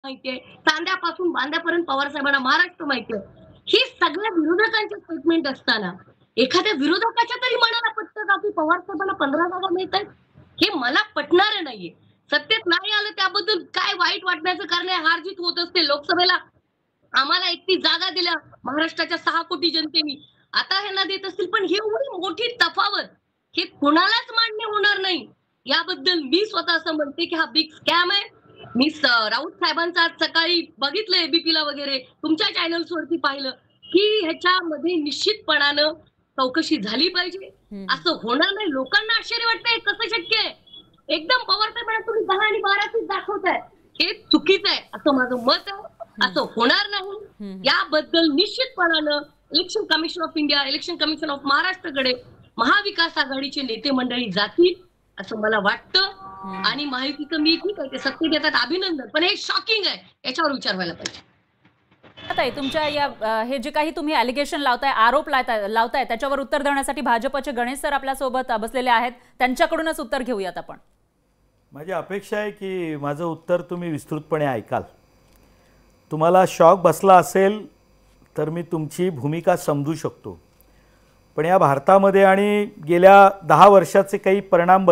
माहितीये, चांद्यापासून बांद्यापर्यंत पवार साहेबांना महाराष्ट्र माहितीये. ही सगळ्या विरोधकांचे स्टेटमेंट असताना, एखाद्या विरोधकाच्या तरी मनाला पटतं का, की पवार साहेबांना 15 जागा मिळतायत? हे मला पटणारं नाहीये. सत्तेत नाही आलं त्याबद्दल काय वाईट वाटण्याचं कारण आहे, हार-जीत होत असते. लोकसभेला आम्हाला 31 जागा दिल्या महाराष्ट्राच्या 6 कोटी जनतेने. आता ह्यांना देत असतील, पण ही एवढी मोठी तफावत, हे कुणालाच मान्य होणार नाही. याबद्दल मी स्वतः असं म्हणते, की हा बिग स्कॅम आहे. मी राऊत साहेबांचं आज सकाळी बघितलं एबीपीला वगैरे, तुमच्या चॅनल्सवरती पाहिलं, की ह्याच्यामध्ये निश्चितपणानं चौकशी झाली पाहिजे. असं होणार नाही. लोकांना आश्चर्य वाटतंय, कसं शक्य आहे? एकदम पवार साहेबांना तुम्ही 10 आणि 12 दाखवताय. हे चुकीचं आहे, असं माझं मत आहे. असं होणार नाही. याबद्दल निश्चितपणानं election commission of India, election commission of महाराष्ट्रकडे महाविकास आघाडीचे नेते मंडळी जातील, असं मला वाटतं. आणि माहितीचं मी ठीक आहे, ते सत्तेत येतात अभिनंदन. पण हे शॉकिंग आहे. याच्यावर विचार व्हायला पाहिजे. आता तुमच्या या हे जे काही तुम्ही ॲलिगेशन लावताय, आरोप लावताय त्याच्यावर उत्तर देण्यासाठी भाजपचे गणेश सर आपल्या सोबत बसलेले आहेत. त्यांच्याकडूनच उत्तर घेऊयात आपण. माझी अपेक्षा आहे की माझं उत्तर तुम्ही विस्तृतपणे ऐकाल. तुम्हाला शॉक बसला असेल तर मी तुमची भूमिका समजू शकतो. पण या भारतामध्ये आणि गेल्या 10 वर्षाचे काही परिणाम